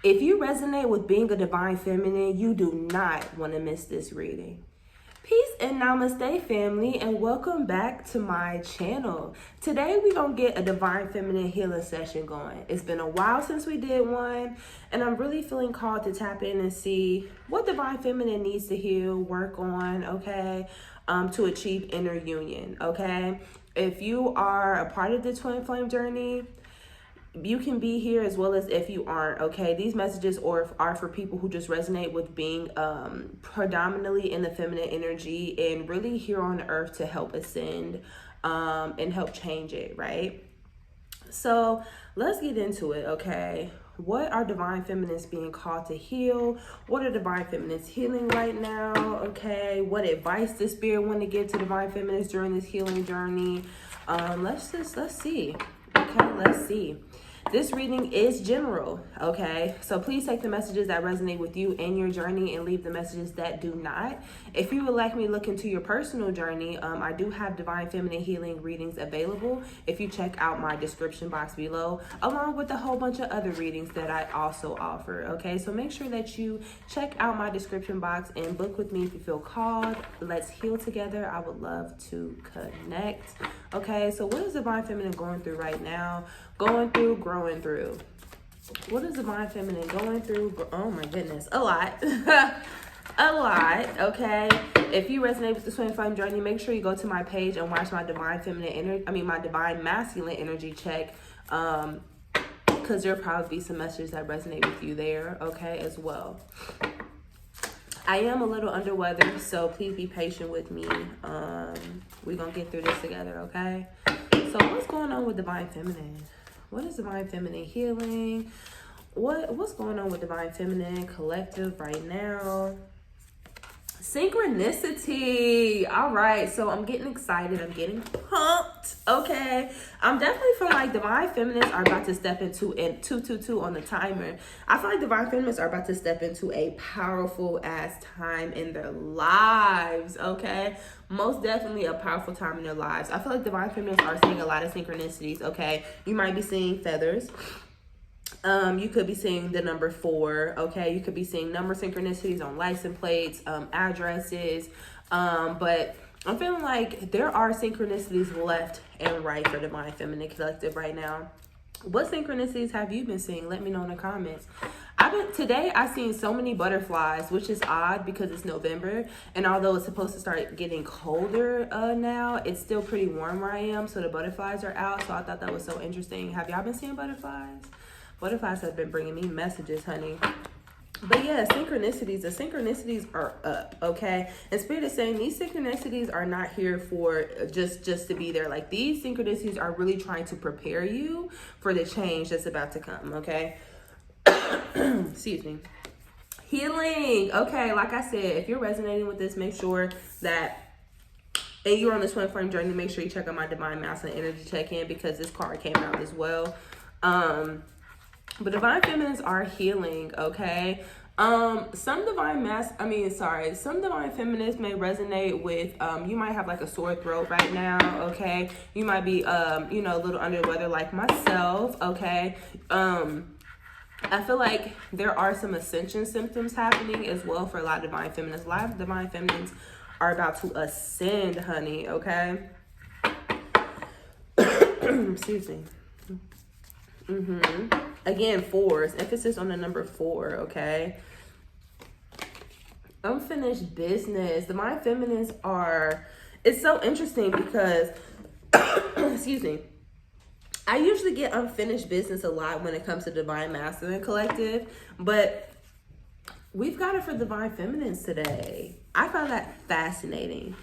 If you resonate with being a divine feminine, you do not want to miss this reading. Peace and namaste, family, and welcome back to my channel. Today we're going to get a divine feminine healing session going. It's been a while since we did one, and I'm really feeling called to tap in and see what divine feminine needs to heal, work on, okay, to achieve inner union, okay? If you are a part of the twin flame journey, you can be here as well as if you aren't, okay? These messages are for people who just resonate with being predominantly in the feminine energy and really here on earth to help ascend and help change it, right? So let's get into it, okay? What are divine feminines being called to heal? What are divine feminines healing right now, okay? What advice does spirit want to give to divine feminines during this healing journey? Let's see. Okay, let's see. This reading is general, okay? So please take the messages that resonate with you and your journey and leave the messages that do not. If you would like me to look into your personal journey, I do have divine feminine healing readings available if you check out my description box below, along with a whole bunch of other readings that I also offer, okay? So make sure that you check out my description box and book with me if you feel called. Let's heal together. I would love to connect, okay? So what is divine feminine going through right now? Going through, growing through. What is divine feminine going through? Oh my goodness, a lot. A lot, okay? If you resonate with the twin flame journey, make sure you go to my page and watch my divine feminine energy, my divine masculine energy check, because there'll probably be some messages that resonate with you there, okay, as well. I am a little under weather, so please be patient with me. We're gonna get through this together, okay? So what's going on with divine feminine? What is divine feminine healing? What's going on with divine feminine collective right now? Synchronicity. All right, so I'm getting excited. I'm getting pumped. Okay, I'm definitely feeling like divine feminines are about to step into 222 on the timer. I feel like divine feminines are about to step into a powerful ass time in their lives. Okay, most definitely a powerful time in their lives. I feel like divine feminines are seeing a lot of synchronicities. Okay, you might be seeing feathers. You could be seeing the number 4, okay? You could be seeing number synchronicities on license plates, addresses, but I'm feeling like there are synchronicities left and right for Divine Feminine Collective right now. What synchronicities have you been seeing? Let me know in the comments. Today I've seen so many butterflies, which is odd because it's November, and although it's supposed to start getting colder now, it's still pretty warm where I am, so the butterflies are out, so I thought that was so interesting. Have y'all been seeing butterflies? Butterflies have been bringing me messages, honey. But yeah, synchronicities. The synchronicities are up, okay? And Spirit is saying these synchronicities are not here for just to be there. Like, these synchronicities are really trying to prepare you for the change that's about to come, okay? Excuse me. Healing. Okay, like I said, if you're resonating with this, make sure that, and you're on the twin flame journey, make sure you check out my Divine Masculine Energy Check-In because this card came out as well. But divine feminines are healing, okay? Some divine feminines may resonate with, you might have like a sore throat right now, okay? You might be, a little under the weather like myself, okay? I feel like there are some ascension symptoms happening as well for a lot of divine feminines. A lot of divine feminines are about to ascend, honey, okay? Excuse me. Again, 4s, emphasis on the number 4, okay? Unfinished business. Divine feminines are, it's so interesting because, excuse me, I usually get unfinished business a lot when it comes to Divine Masculine Collective, but we've got it for Divine Feminines today. I find that fascinating.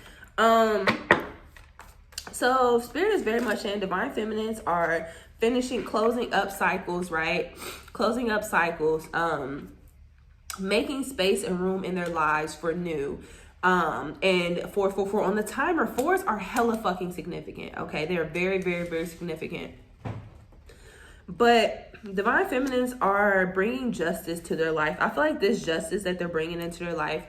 So Spirit is very much saying Divine Feminines are closing up cycles, right? Closing up cycles, making space and room in their lives for new. And for on the timer, 4s are hella fucking significant, okay? They're very, very, very significant. But divine feminines are bringing justice to their life. I feel like this justice that they're bringing into their life,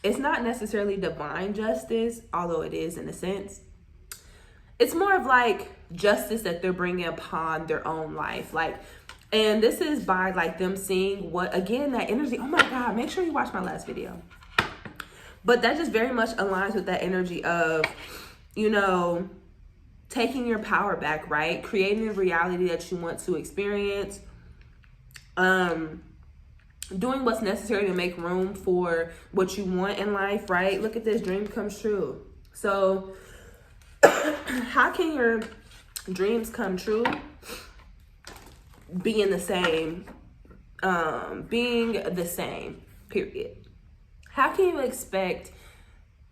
it's not necessarily divine justice, although it is in a sense. It's more of like justice that they're bringing upon their own life. Like, And this is by like them seeing what, again, that energy. Oh my God, make sure you watch my last video. But that just very much aligns with that energy of, you know, taking your power back, right? Creating the reality that you want to experience. Doing what's necessary to make room for what you want in life, right? Look at this, dream comes true. So how can your dreams come true? Being the same, period. How can you expect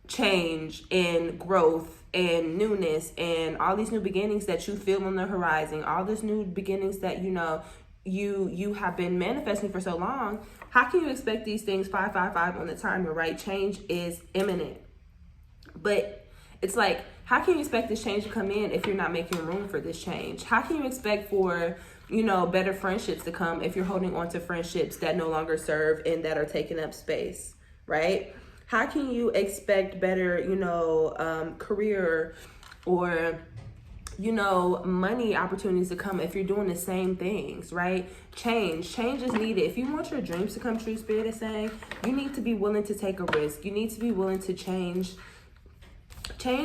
change and growth and newness and all these new beginnings that you feel on the horizon, all these new beginnings that, you know, you have been manifesting for so long? How can you expect these things 555 on the timer, right? Change is imminent. But it's like, how can you expect this change to come in if you're not making room for this change? How can you expect for, you know, better friendships to come if you're holding on to friendships that no longer serve and that are taking up space, right? How can you expect better, you know, career or, you know, money opportunities to come if you're doing the same things, right? Change is needed. If you want your dreams to come true, Spirit is saying, you need to be willing to take a risk. You need to be willing to change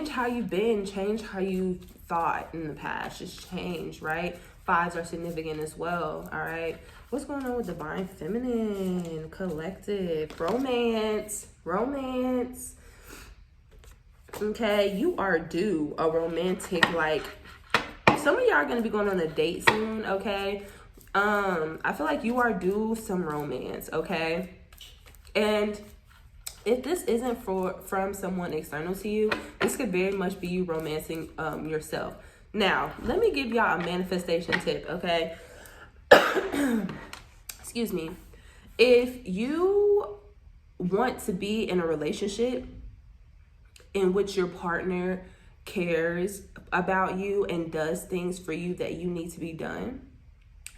how you've been, change how you thought in the past. Just change, right? Fives are significant as well, all right? What's going on with Divine Feminine, Collective, romance? Okay, you are due a romantic, like, some of y'all are going to be going on a date soon, okay? I feel like you are due some romance, okay? And if this isn't from someone external to you, this could very much be you romancing yourself. Now, let me give y'all a manifestation tip, okay? Excuse me. If you want to be in a relationship in which your partner cares about you and does things for you that you need to be done,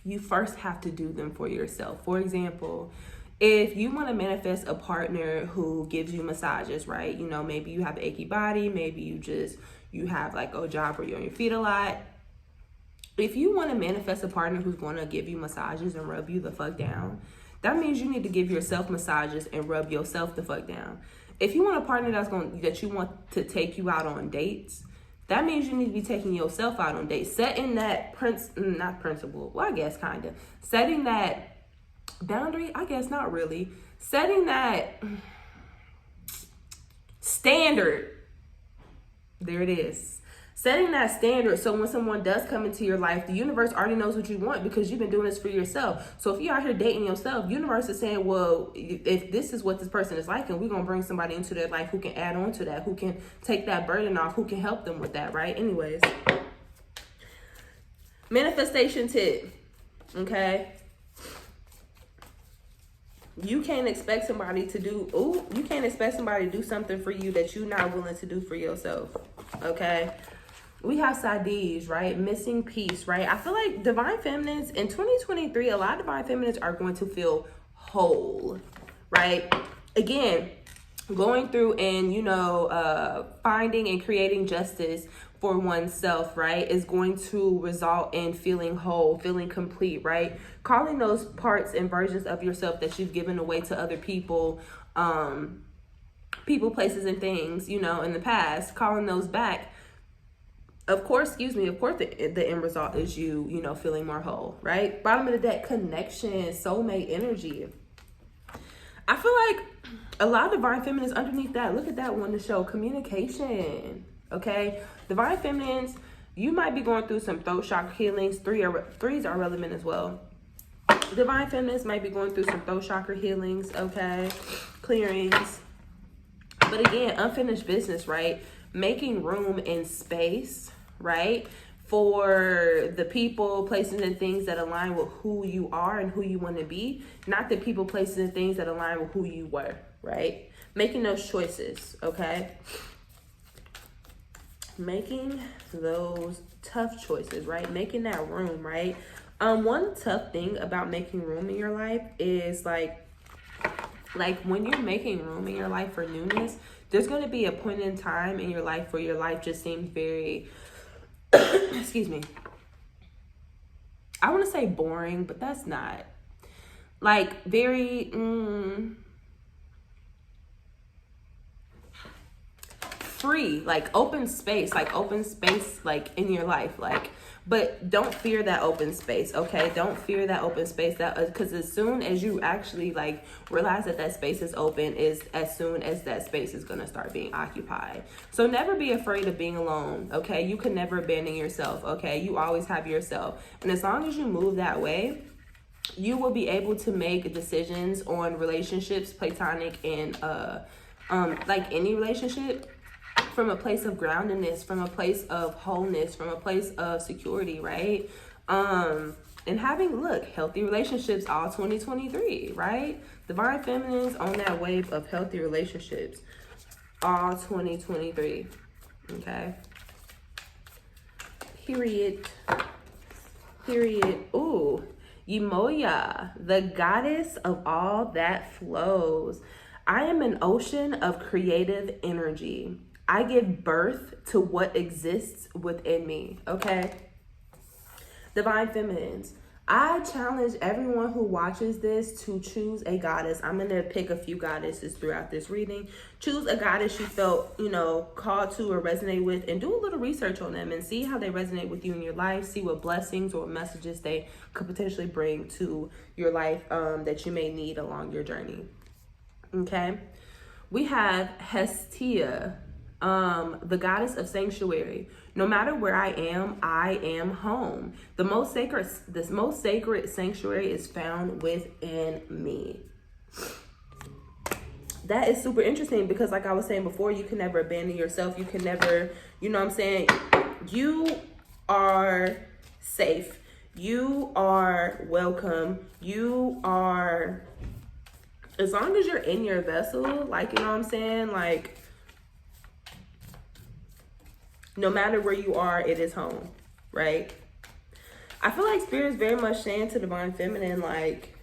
you first have to do them for yourself. For example, if you want to manifest a partner who gives you massages, right? You know, maybe you have an achy body, maybe you have like a job where you're on your feet a lot. If you want to manifest a partner who's going to give you massages and rub you the fuck down, that means you need to give yourself massages and rub yourself the fuck down. If you want a partner that you want to take you out on dates, that means you need to be taking yourself out on dates. Setting that setting that boundary, I guess not really. Setting that standard. There it is. Setting that standard so when someone does come into your life, the universe already knows what you want because you've been doing this for yourself. So if you're out here dating yourself, universe is saying, well, if this is what this person is like, and we're going to bring somebody into their life who can add on to that, who can take that burden off, who can help them with that, right? Anyways, manifestation tip, okay? You can't expect somebody to do something for you that you're not willing to do for yourself, okay? We have Sadiq, right? Missing piece, right? I feel like Divine Feminines in 2023, a lot of Divine Feminines are going to feel whole, right? Again, going through and, you know, finding and creating justice for oneself, right, is going to result in feeling whole, feeling complete, right? Calling those parts and versions of yourself that you've given away to other people, places, and things, you know, in the past, calling those back. Of course, the end result is you know, feeling more whole, right? Bottom of the deck, connection, soulmate energy. I feel like a lot of Divine Feminines underneath that, look at that one to show communication, okay? Divine Feminines, you might be going through some throat chakra healings. Threes are relevant as well. Divine Feminines might be going through some throat chakra healings, okay? Clearings. But again, unfinished business, right? Making room and space, right, for the people, places, and things that align with who you are and who you want to be, not the people, places, and things that align with who you were, right? Making those choices, okay? Making those tough choices, right? Making that room, right? One tough thing about making room in your life is like when you're making room in your life for newness, there's going to be a point in time in your life where your life just seems very, excuse me. I want to say boring, but that's not. Like very free, like open space like in your life, like, but don't fear that open space, okay? Don't fear that open space, that because as soon as you actually like realize that that space is open is as soon as that space is going to start being occupied. So never be afraid of being alone, okay? You can never abandon yourself, okay? You always have yourself, and as long as you move that way, you will be able to make decisions on relationships, platonic and like any relationship, from a place of groundedness, from a place of wholeness, from a place of security, right? And having, look, healthy relationships all 2023, right? Divine Feminine's on that wave of healthy relationships all 2023, okay? Period. Ooh, Yemoya, the goddess of all that flows. I am an ocean of creative energy. I give birth to what exists within me, okay? Divine Feminines, I challenge everyone who watches this to choose a goddess. I'm going to pick a few goddesses throughout this reading. Choose a goddess you felt, called to or resonate with, and do a little research on them and see how they resonate with you in your life. See what blessings or messages they could potentially bring to your life that you may need along your journey, okay? We have Hestia, the goddess of sanctuary. No matter where I am home. This most sacred sanctuary is found within me. That is super interesting because, like I was saying before, you can never abandon yourself. You can never, you are safe. You are welcome. You are, as long as you're in your vessel, like, like, no matter where you are, it is home, right? I feel like Spirit is very much saying to Divine Feminine, like,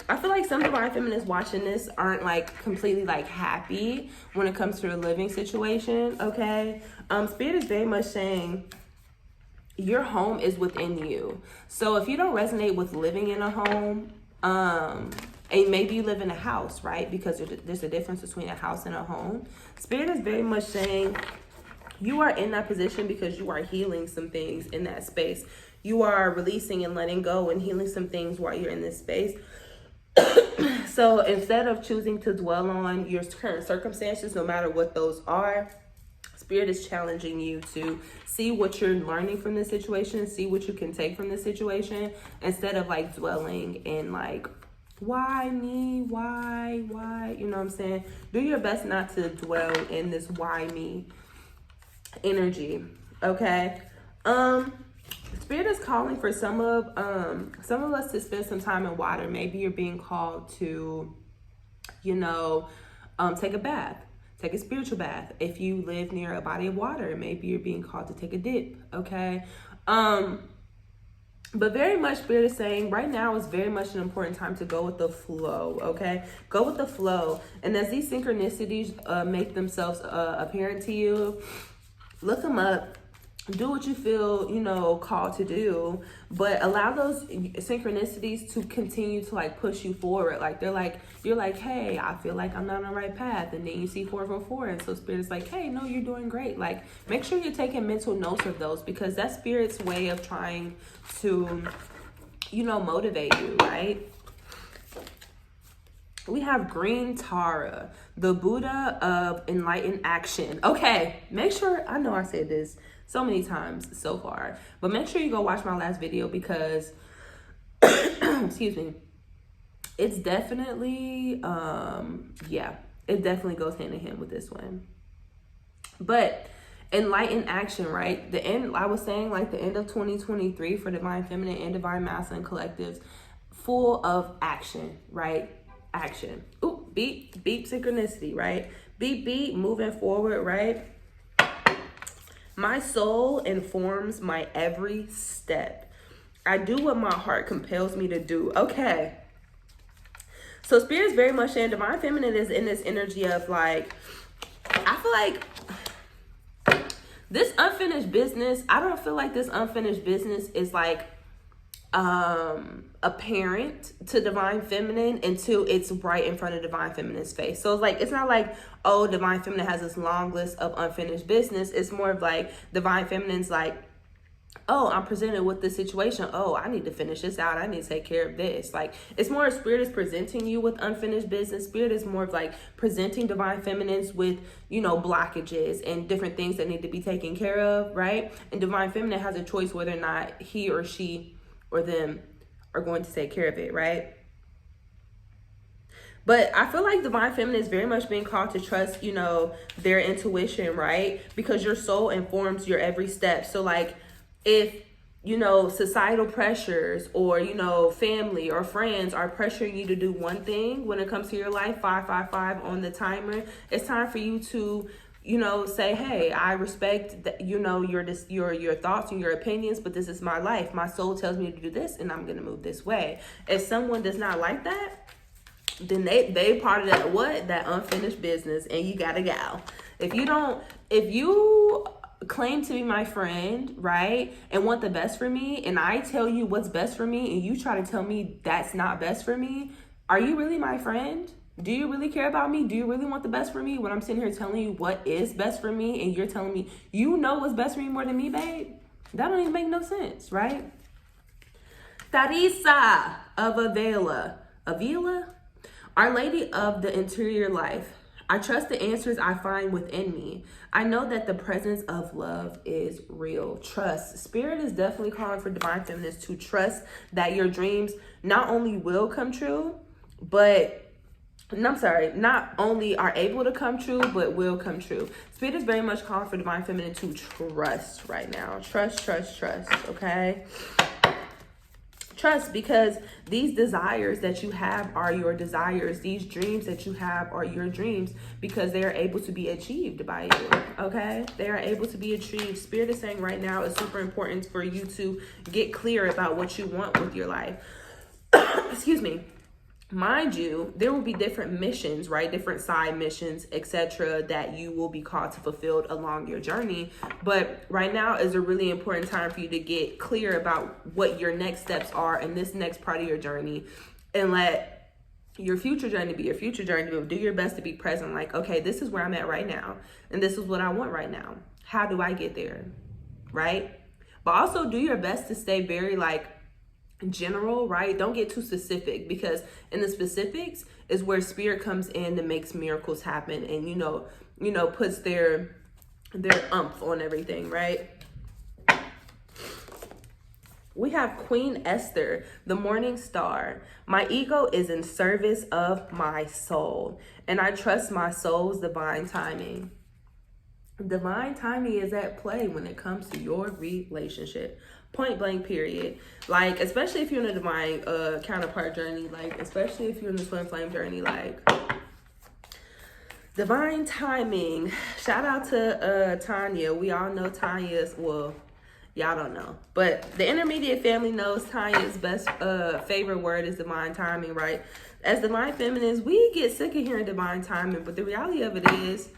I feel like some Divine Feminines watching this aren't like completely like happy when it comes to a living situation, okay? Spirit is very much saying your home is within you. So if you don't resonate with living in a home, and maybe you live in a house, right? Because there's a difference between a house and a home. Spirit is very much saying you are in that position because you are healing some things in that space. You are releasing and letting go and healing some things while you're in this space. So instead of choosing to dwell on your current circumstances, no matter what those are, Spirit is challenging you to see what you're learning from this situation, see what you can take from this situation, instead of like dwelling in like, why me, why, you know what I'm saying? Do your best not to dwell in this why me energy, okay? Spirit is calling for some of us to spend some time in water. Maybe you're being called to, take a bath. Take a spiritual bath. If you live near a body of water, maybe you're being called to take a dip, okay? But very much Spirit is saying right now is very much an important time to go with the flow, okay? Go with the flow. And as these synchronicities make themselves apparent to you, look them up. Do what you feel, called to do, but allow those synchronicities to continue to like push you forward. Like you're like, hey, I feel like I'm not on the right path. And then you see 444. And so Spirit's like, hey, no, you're doing great. Like, make sure you're taking mental notes of those, because that's Spirit's way of trying to, motivate you, right? We have Green Tara, the Buddha of enlightened action. Okay, make sure, I know I said this so many times so far, but make sure you go watch my last video because, excuse me, it's definitely, it definitely goes hand in hand with this one. But enlightened action, right? The end, I was saying like the end of 2023 for Divine Feminine and Divine Masculine collectives, full of action, right? Action. Ooh, beep, beep, synchronicity, right? Beep, beep, moving forward, right? My soul informs my every step. I do what my heart compels me to do. Okay. So Spirit is very much saying Divine Feminine is in this energy of like, I feel like this unfinished business, I don't feel like this unfinished business is like apparent to divine feminine until it's right in front of divine feminine's face. So it's like, it's not like, oh, divine feminine has this long list of unfinished business. It's more of like divine feminine's like, oh, I'm presented with this situation. Oh, I need to finish this out. I need to take care of this. Like, it's more Spirit is presenting you with unfinished business. Spirit is more of like presenting divine feminines with, you know, blockages and different things that need to be taken care of, right? And divine feminine has a choice whether or not he or she or them are going to take care of it, right? But I feel like divine feminine is very much being called to trust, you know, their intuition, right? Because your soul informs your every step. So like, if, you know, societal pressures or, you know, family or friends are pressuring you to do one thing when it comes to your life, 555 on the timer, it's time for you to, you know, say, hey, I respect that, you know, your thoughts and your opinions, but this is my life. My soul tells me to do this and I'm going to move this way. If someone does not like that, then they part of that unfinished business, and you got to go. If you claim to be my friend, right, and want the best for me, and I tell you what's best for me and you try to tell me that's not best for me, are you really my friend? Do you really care about me? Do you really want the best for me when I'm sitting here telling you what is best for me and you're telling me you know what's best for me more than me, babe? That don't even make no sense, right? Tharisa of Avila, Our Lady of the Interior Life. I trust the answers I find within me. I know that the presence of love is real. Trust. Spirit is definitely calling for divine feminists to trust that your dreams not only will come true, not only are able to come true, but will come true. Spirit is very much calling for divine feminine to trust right now. Trust, okay? Trust, because these desires that you have are your desires. These dreams that you have are your dreams, because they are able to be achieved by you, okay? They are able to be achieved. Spirit is saying right now it's super important for you to get clear about what you want with your life. Excuse me. Mind you, there will be different missions, right? Different side missions, etc., that you will be called to fulfill along your journey. But right now is a really important time for you to get clear about what your next steps are in this next part of your journey, and let your future journey be your future journey. But do your best to be present. Like, okay, this is where I'm at right now, and this is what I want right now. How do I get there, right? But also do your best to stay very like general, right? Don't get too specific, because in the specifics is where Spirit comes in and makes miracles happen, and you know puts their umph on everything, right? We have Queen Esther, the morning star. My ego is in service of my soul, and I trust my soul's divine timing. Divine timing is at play when it comes to your relationship. Point blank, period. Like, especially if you're in a divine counterpart journey, like, especially if you're in the twin flame journey, like, divine timing. Shout out to Tanya. We all know Tanya's, well, y'all don't know, but the intermediate family knows Tanya's best favorite word is divine timing, right? As divine feminines, we get sick of hearing divine timing, but the reality of it is,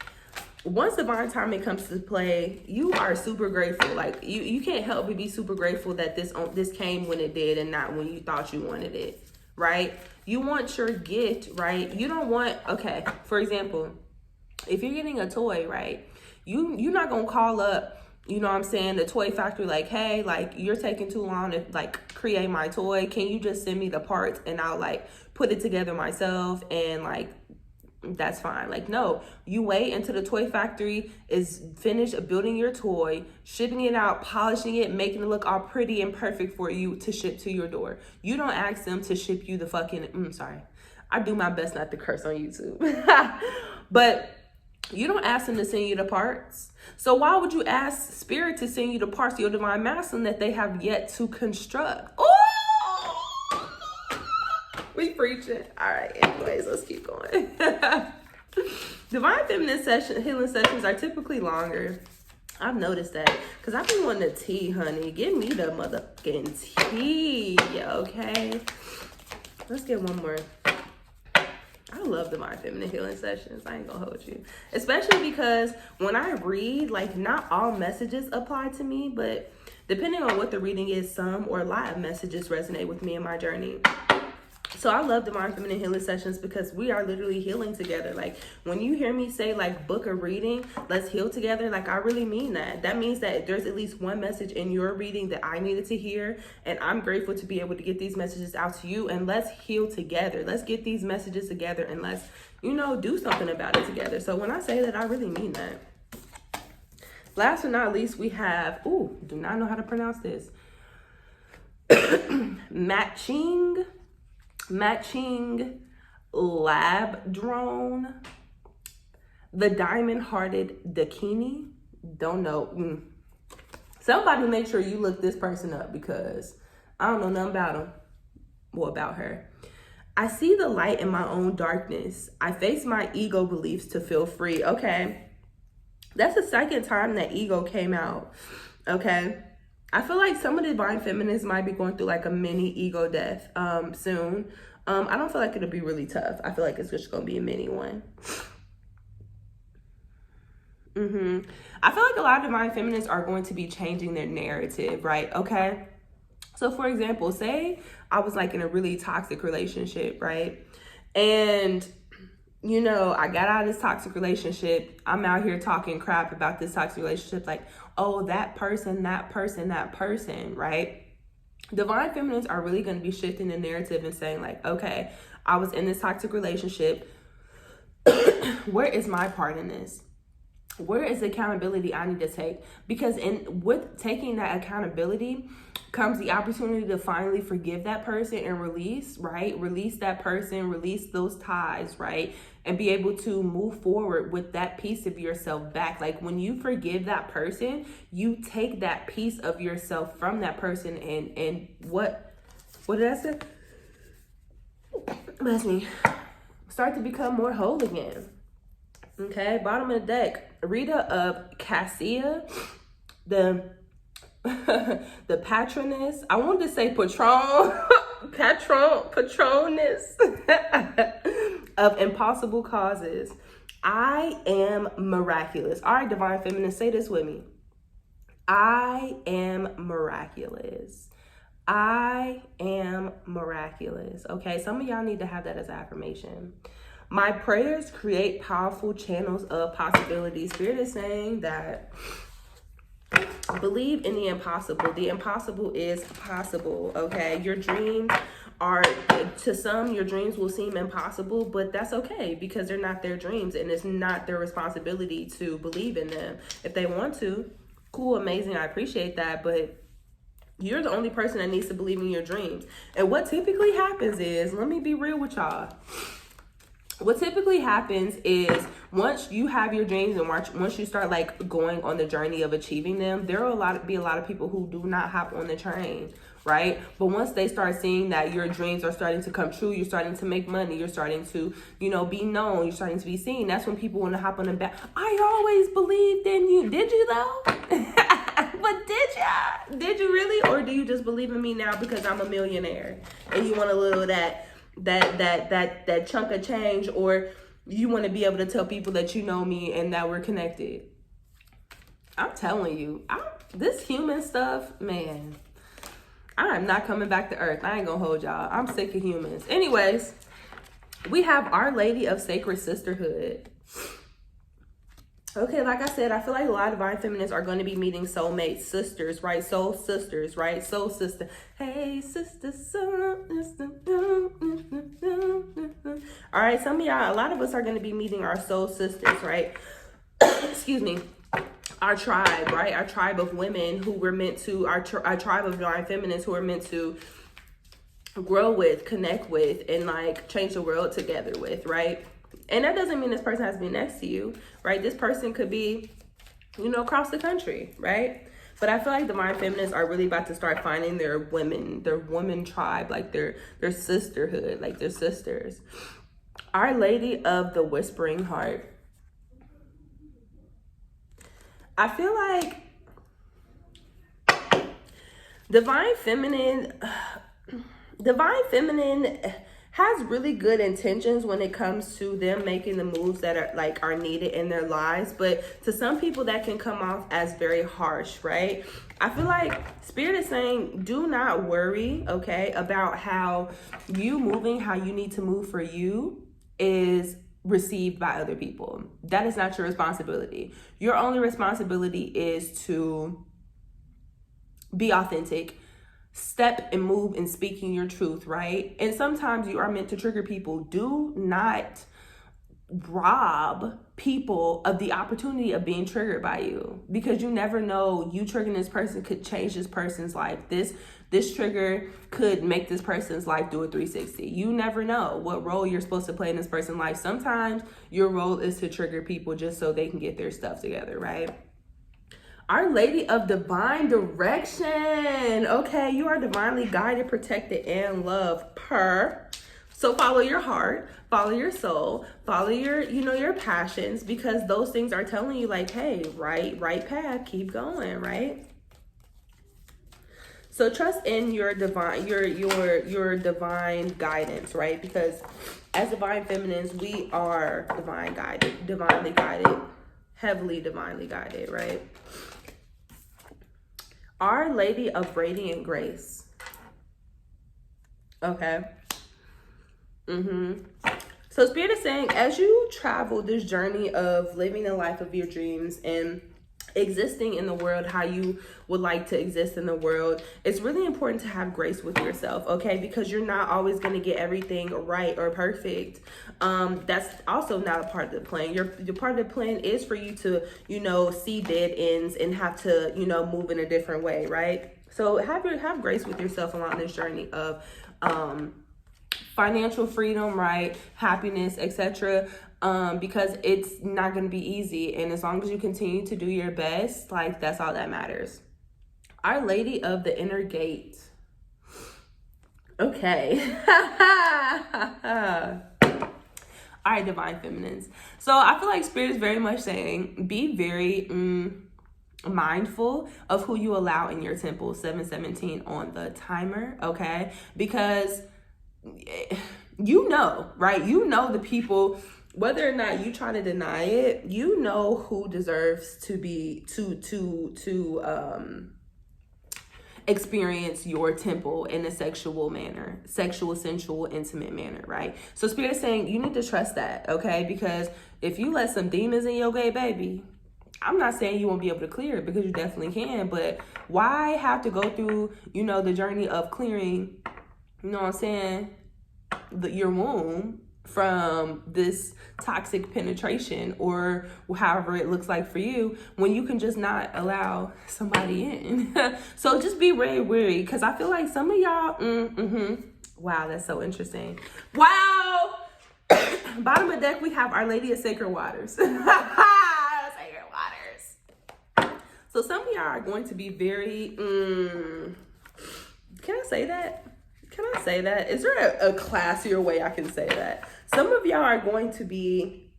once divine timing comes to play, you are super grateful. Like, you can't help but be super grateful that this came when it did and not when you thought you wanted it, right? You want your gift, right? You don't want, okay, for example, if you're getting a toy, right, you're not gonna call up, you know what I'm saying, the toy factory, like, hey, like, you're taking too long to like create my toy. Can you just send me the parts and I'll like put it together myself, and like, that's fine. Like, no, you wait until the toy factory is finished building your toy, shipping it out, polishing it, making it look all pretty and perfect for you to ship to your door. You don't ask them to ship you the fucking, sorry, I do my best not to curse on YouTube. But you don't ask them to send you the parts. So why would you ask Spirit to send you the parts to your divine masculine that they have yet to construct? Oh! We preaching. All right, anyways, let's keep going. Divine feminine healing sessions are typically longer. I've noticed that, because I've been wanting the tea, honey. Give me the motherfucking tea, okay? Let's get one more. I love Divine Feminine healing sessions. I ain't gonna hold you. Especially because when I read, like, not all messages apply to me, but depending on what the reading is, some or a lot of messages resonate with me in my journey. So I love Divine Feminine healing sessions because we are literally healing together. Like, when you hear me say, like, book a reading, let's heal together, like, I really mean that. That means that there's at least one message in your reading that I needed to hear, and I'm grateful to be able to get these messages out to you, and let's heal together. Let's get these messages together, and let's, you know, do something about it together. So when I say that, I really mean that. Last but not least, we have, do not know how to pronounce this. Matching lab drone, the diamond-hearted Dakini. Don't know. Somebody make sure you look this person up because I don't know nothing about him. Well, about her. I see the light in my own darkness. I face my ego beliefs to feel free. Okay. That's the second time that ego came out. Okay. I feel like some of the Divine Feminines might be going through like a mini ego death soon. I don't feel like it'll be really tough. I feel like it's just going to be a mini one. I feel like a lot of Divine Feminines are going to be changing their narrative, right? Okay. So for example, say I was like in a really toxic relationship, right? And you know, I got out of this toxic relationship. I'm out here talking crap about this toxic relationship. Like, oh, that person, right? Divine Feminines are really going to be shifting the narrative and saying like, okay, I was in this toxic relationship. Where is my part in this? Where is the accountability I need to take? Because with taking that accountability comes the opportunity to finally forgive that person and release, right? Release that person, release those ties, right? And be able to move forward with that piece of yourself back. Like when you forgive that person, you take that piece of yourself from that person and what did I say? Bless me. Start to become more whole again. Okay, bottom of the deck, Rita of Cassia, the patroness. I wanted to say patroness of impossible causes. I am miraculous. All right, Divine Feminine, say this with me. I am miraculous. I am miraculous. Okay, some of y'all need to have that as an affirmation. My prayers create powerful channels of possibility. Spirit is saying that believe in the impossible. The impossible is possible, okay? Your dreams are, to some, your dreams will seem impossible, but that's okay because they're not their dreams and it's not their responsibility to believe in them. If they want to, cool, amazing, I appreciate that, but you're the only person that needs to believe in your dreams. And what typically happens is, let me be real with y'all. What typically happens is once you have your dreams and once you start like going on the journey of achieving them, there will be a lot of people who do not hop on the train, right? But once they start seeing that your dreams are starting to come true, you're starting to make money, you're starting to, you know, be known, you're starting to be seen. That's when people want to hop on the back. I always believed in you. Did you though? But did you really? Or do you just believe in me now because I'm a millionaire and you want a little of that chunk of change, or you want to be able to tell people that you know me and that we're connected? I'm telling you, this human stuff, man, I am not coming back to earth. I ain't gonna hold y'all. I'm sick of humans. Anyways, we have Our Lady of Sacred Sisterhood. Okay, like I said, I feel like a lot of Divine Feminines are going to be meeting soulmate sisters, right? Soul sisters, right? Soul sister. Hey, sister, soul sister. All right, some of y'all, a lot of us are going to be meeting our soul sisters, right? Excuse me. Our tribe, right? Our tribe of women who we're meant to, our tribe of Divine Feminines who are meant to grow with, connect with, and like change the world together with, right? And that doesn't mean this person has to be next to you, right? This person could be, you know, across the country, right? But I feel like Divine Feminines are really about to start finding their woman tribe, like their sisterhood, like their sisters. Our Lady of the Whispering Heart. I feel like Divine Feminine has really good intentions when it comes to them making the moves that are needed in their lives. But to some people that can come off as very harsh, right? I feel like Spirit is saying, do not worry, okay, about how you moving, how you need to move for you is received by other people. That is not your responsibility. Your only responsibility is to be authentic, step and move in speaking your truth, right? And sometimes you are meant to trigger people. Do not rob people of the opportunity of being triggered by you, because you never know, you triggering this person could change this person's life. This trigger could make this person's life do a 360. You never know what role you're supposed to play in this person's life. Sometimes your role is to trigger people just so they can get their stuff together, right? Our Lady of Divine Direction. Okay, you are divinely guided, protected, and loved So follow your heart, follow your soul, follow your passions, because those things are telling you like, hey, right path, keep going, right? So trust in your divine, your divine guidance, right? Because as divine feminines, we are divinely guided, heavily divinely guided, right? Our Lady of Radiant Grace. Okay. So Spirit is saying, as you travel this journey of living the life of your dreams and existing in the world how you would like to exist in the world, it's really important to have grace with yourself, okay? Because you're not always going to get everything right or perfect. That's also not a part of the plan. Your part of the plan is for you to, see dead ends and have to, move in a different way, right? So have grace with yourself along this journey of financial freedom, right? Happiness, etc. Because it's not going to be easy. And as long as you continue to do your best, like, that's all that matters. Our Lady of the Inner Gate. Okay. All right, divine feminines. So I feel like Spirit is very much saying, be very mindful of who you allow in your temple. 717 on the timer, okay? Because right? The people, whether or not you try to deny it, who deserves to be experience your temple in a sexual manner, sensual, intimate manner, right? So Spirit is saying you need to trust that, okay? Because if you let some demons in your gate, baby, I'm not saying you won't be able to clear it, because you definitely can, but why have to go through, the journey of clearing, your womb from this toxic penetration, or however it looks like for you, when you can just not allow somebody in. So just be very wary, because I feel like some of y'all, wow, that's so interesting. Wow. Bottom of deck, we have Our Lady of Sacred Waters. Sacred Waters. So some of y'all are going to be very, can I say that? Is there a classier way I can say that? Some of y'all are going to be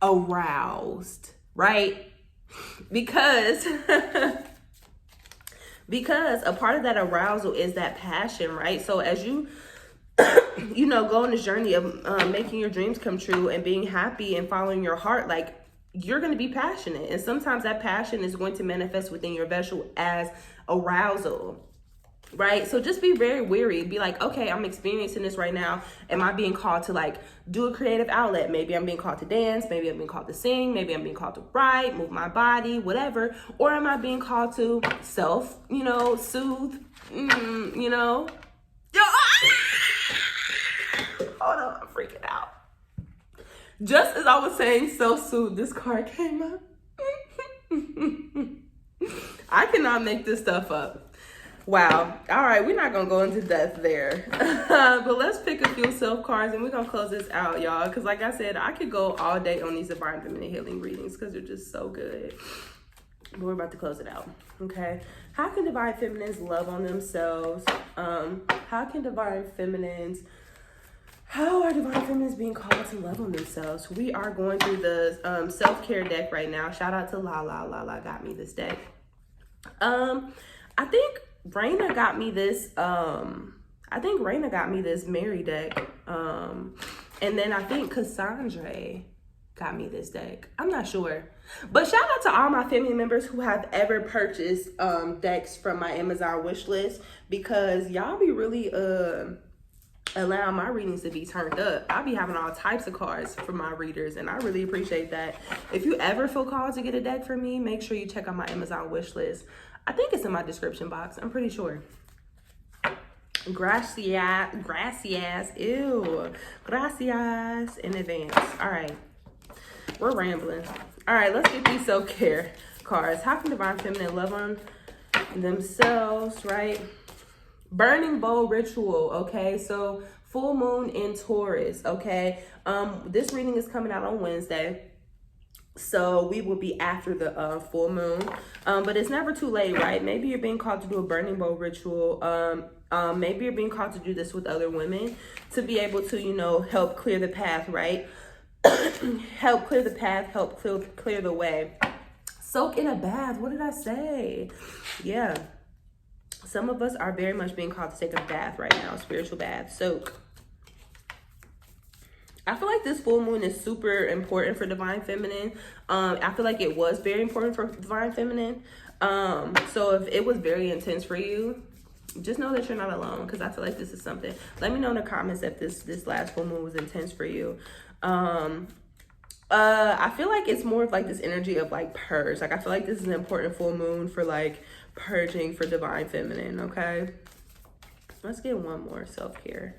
aroused, right? Because a part of that arousal is that passion, right? So as you go on this journey of making your dreams come true and being happy and following your heart, like, you're going to be passionate. And sometimes that passion is going to manifest within your vessel as arousal. Right? So just be very wary. Be like, okay, I'm experiencing this right now. Am I being called to, like, do a creative outlet? Maybe I'm being called to dance. Maybe I'm being called to sing. Maybe I'm being called to write, move my body, whatever. Or am I being called to soothe, Hold on, I'm freaking out. Just as I was saying self-soothe, this card came up. I cannot make this stuff up. Wow. All right, we're not going to go into depth there. But let's pick a few self cards and we're going to close this out, y'all. Because like I said, I could go all day on these divine feminine healing readings because they're just so good. But we're about to close it out. Okay. How can divine feminines love on themselves? How are divine feminines being called to love on themselves? We are going through the self-care deck right now. Shout out to Lala got me this deck. I think Raina got me this I think Raina got me this Mary deck. And then I think Cassandra got me this deck. I'm not sure. But shout out to all my family members who have ever purchased decks from my Amazon wish list, because y'all be really allowing my readings to be turned up. I be having all types of cards for my readers, and I really appreciate that. If you ever feel called to get a deck from me, make sure you check out my Amazon wish list. I think it's in my description box. I'm pretty sure. Gracias in advance. All right, we're rambling. All right, let's get these self-care cards. How can divine feminine love on themselves, right? Burning bowl ritual, okay? So full moon in Taurus, okay? This reading is coming out on Wednesday, so we will be after the full moon, but it's never too late, right? Maybe you're being called to do a burning bowl ritual. Maybe you're being called to do this with other women to be able to, you know, help clear the path, right? Help clear the path, help clear the way. Soak in a bath. What did I say? Yeah. Some of us are very much being called to take a bath right now, spiritual bath, soak. I feel like this full moon is super important for divine feminine. I feel like it was very important for divine feminine. So if it was very intense for you, just know that you're not alone, because I feel like this is something. Let me know in the comments if this last full moon was intense for you. I feel like it's more of like this energy of like purge. Like I feel like this is an important full moon for like purging for divine feminine, okay? Let's get one more self-care.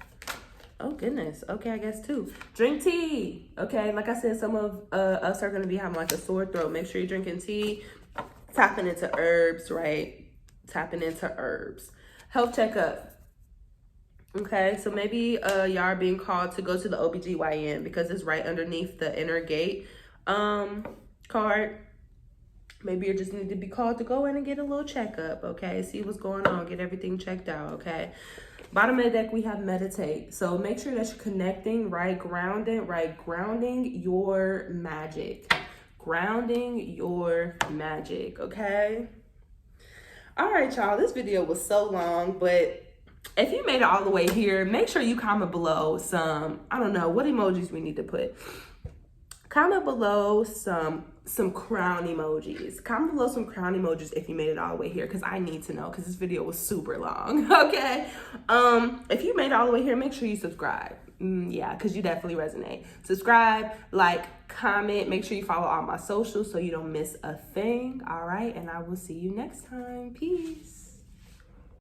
Oh goodness. Okay, I guess two. Drink tea. Okay, like I said, some of us are gonna be having like a sore throat. Make sure you're drinking tea, tapping into herbs, right? Tapping into herbs. Health checkup. Okay, so maybe y'all are being called to go to the OBGYN because it's right underneath the inner gate card. Maybe you just need to be called to go in and get a little checkup, okay? See what's going on, get everything checked out, okay? Bottom of the deck, we have meditate. So make sure that you're connecting, right? Grounding your magic. Grounding your magic, okay? All right, y'all, this video was so long, but if you made it all the way here, make sure you comment below some, I don't know, what emojis we need to put. Comment below some crown emojis. Comment below some crown emojis if you made it all the way here, because I need to know, because this video was super long, okay? If you made it all the way here, make sure you subscribe. Yeah, because you definitely resonate. Subscribe, like, comment. Make sure you follow all my socials so you don't miss a thing, all right? And I will see you next time. Peace.